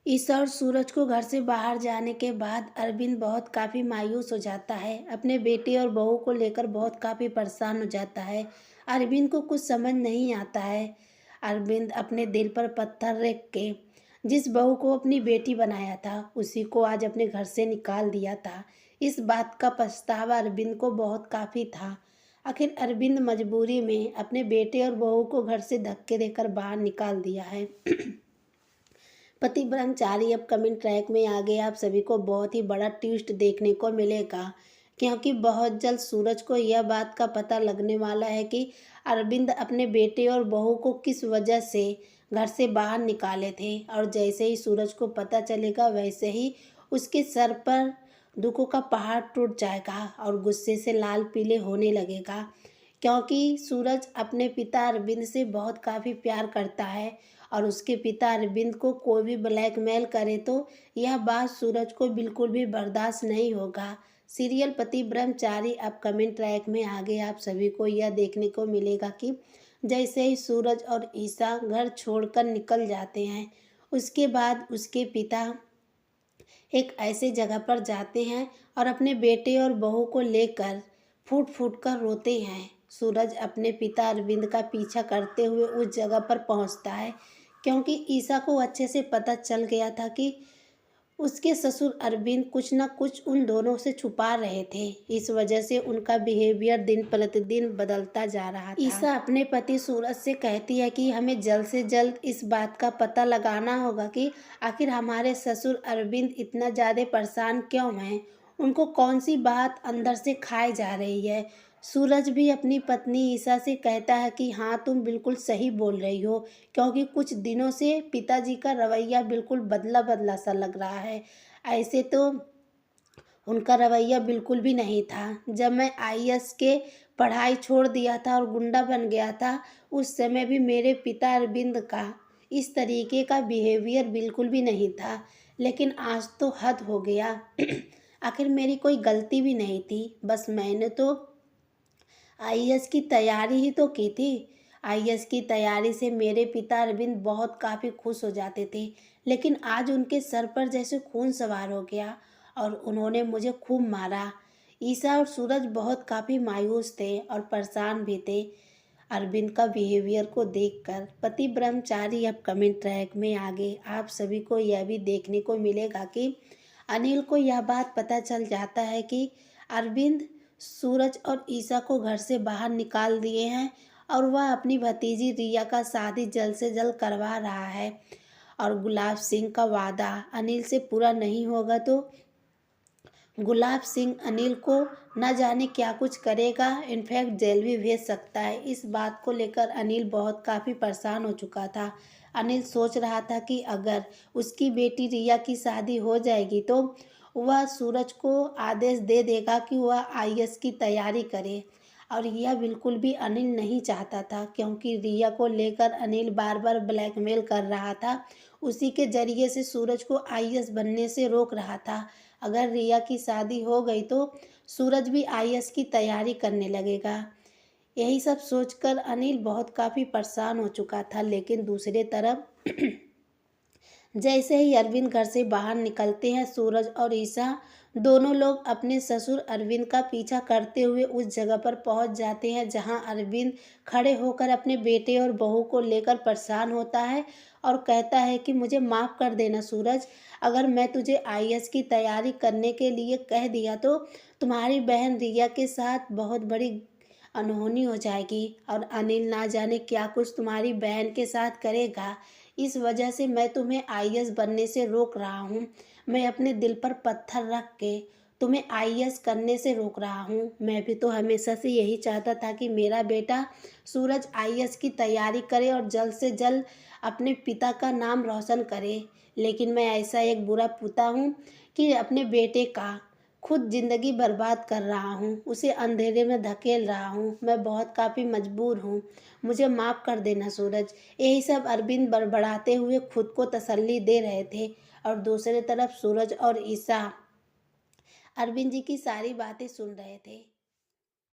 ईशा और सूरज को घर से बाहर जाने के बाद अरविंद बहुत काफ़ी मायूस हो जाता है। अपने बेटे और बहू को लेकर बहुत काफ़ी परेशान हो जाता है। अरविंद को कुछ समझ नहीं आता है। अरविंद अपने दिल पर पत्थर रख के जिस बहू को अपनी बेटी बनाया था उसी को आज अपने घर से निकाल दिया था। इस बात का पछतावा अरविंद को बहुत काफ़ी था। आखिर अरविंद मजबूरी में अपने बेटे और बहू को घर से धक्के देकर बाहर निकाल दिया है। पति ब्रह्मचारी अपकमिंग ट्रैक में आगे आप सभी को बहुत ही बड़ा ट्विस्ट देखने को मिलेगा, क्योंकि बहुत जल्द सूरज को यह बात का पता लगने वाला है कि अरविंद अपने बेटे और बहू को किस वजह से घर से बाहर निकाले थे। और जैसे ही सूरज को पता चलेगा वैसे ही उसके सर पर दुखों का पहाड़ टूट जाएगा और गुस्से से लाल पीले होने लगेगा, क्योंकि सूरज अपने पिता अरविंद से बहुत काफ़ी प्यार करता है और उसके पिता अरविंद को कोई भी ब्लैकमेल करे तो यह बात सूरज को बिल्कुल भी बर्दाश्त नहीं होगा। सीरियल पति ब्रह्मचारी अपकमिंग ट्रैक में आगे आप सभी को यह देखने को मिलेगा कि जैसे ही सूरज और ईशा घर छोड़कर निकल जाते हैं, उसके बाद उसके पिता एक ऐसे जगह पर जाते हैं और अपने बेटे और बहू को लेकर फूट फूट कर रोते हैं। सूरज अपने पिता अरविंद का पीछा करते हुए उस जगह पर पहुंचता है, क्योंकि ईशा को अच्छे से पता चल गया था कि उसके ससुर अरविंद कुछ न कुछ उन दोनों से छुपा रहे थे। इस वजह से उनका बिहेवियर दिन प्रतिदिन बदलता जा रहा था। ईशा अपने पति सूरज से कहती है कि हमें जल्द से जल्द इस बात का पता लगाना होगा कि आखिर हमारे ससुर अरविंद इतना ज़्यादा परेशान क्यों हैं, उनको कौन सी बात अंदर से खाई जा रही है। सूरज भी अपनी पत्नी ईशा से कहता है कि हाँ तुम बिल्कुल सही बोल रही हो, क्योंकि कुछ दिनों से पिताजी का रवैया बिल्कुल बदला बदला सा लग रहा है। ऐसे तो उनका रवैया बिल्कुल भी नहीं था। जब मैं आईएएस के पढ़ाई छोड़ दिया था और गुंडा बन गया था, उस समय भी मेरे पिता अरविंद का इस तरीके का बिहेवियर बिल्कुल भी नहीं था, लेकिन आज तो हद हो गया। आखिर मेरी कोई गलती भी नहीं थी, बस मैंने तो आईएएस की तैयारी ही तो की थी। आईएएस की तैयारी से मेरे पिता अरविंद बहुत काफ़ी खुश हो जाते थे, लेकिन आज उनके सर पर जैसे खून सवार हो गया और उन्होंने मुझे खूब मारा। ईशा और सूरज बहुत काफ़ी मायूस थे और परेशान भी थे अरविंद का बिहेवियर को देखकर। पति ब्रह्मचारी अपकमिंग ट्रैक में आगे आप सभी को यह भी देखने को मिलेगा कि अनिल को यह बात पता चल जाता है कि अरविंद सूरज और ईशा को घर से बाहर निकाल दिए हैं और वह अपनी भतीजी रिया का शादी जल्द से जल्द करवा रहा है। और गुलाब सिंह का वादा अनिल से पूरा नहीं होगा तो गुलाब सिंह अनिल को न जाने क्या कुछ करेगा, इनफैक्ट जेल भी भेज सकता है। इस बात को लेकर अनिल बहुत काफ़ी परेशान हो चुका था। अनिल सोच रहा था कि अगर उसकी बेटी रिया की शादी हो जाएगी तो वह सूरज को आदेश दे देगा कि वह आईएएस की तैयारी करे, और यह बिल्कुल भी अनिल नहीं चाहता था, क्योंकि रिया को लेकर अनिल बार बार ब्लैकमेल कर रहा था। उसी के जरिए से सूरज को आईएएस बनने से रोक रहा था। अगर रिया की शादी हो गई तो सूरज भी आईएएस की तैयारी करने लगेगा। यही सब सोचकर अनिल बहुत काफ़ी परेशान हो चुका था। लेकिन दूसरी तरफ जैसे ही अरविंद घर से बाहर निकलते हैं, सूरज और ईशा दोनों लोग अपने ससुर अरविंद का पीछा करते हुए उस जगह पर पहुंच जाते हैं जहां अरविंद खड़े होकर अपने बेटे और बहू को लेकर परेशान होता है और कहता है कि मुझे माफ़ कर देना सूरज, अगर मैं तुझे आईएएस की तैयारी करने के लिए कह दिया तो तुम्हारी बहन रिया के साथ बहुत बड़ी अनहोनी हो जाएगी और अनिल ना जाने क्या कुछ तुम्हारी बहन के साथ करेगा। इस वजह से मैं तुम्हें आईएएस बनने से रोक रहा हूँ। मैं अपने दिल पर पत्थर रख के तुम्हें आईएएस करने से रोक रहा हूँ। मैं भी तो हमेशा से यही चाहता था कि मेरा बेटा सूरज आईएएस की तैयारी करे और जल्द से जल्द अपने पिता का नाम रोशन करे, लेकिन मैं ऐसा एक बुरा पिता हूँ कि अपने बेटे का खुद ज़िंदगी बर्बाद कर रहा हूँ, उसे अंधेरे में धकेल रहा हूँ। मैं बहुत काफ़ी मजबूर हूँ, मुझे माफ़ कर देना सूरज। यही सब अरविंद बड़बड़ाते हुए खुद को तसल्ली दे रहे थे और दूसरी तरफ सूरज और ईशा अरविंद जी की सारी बातें सुन रहे थे।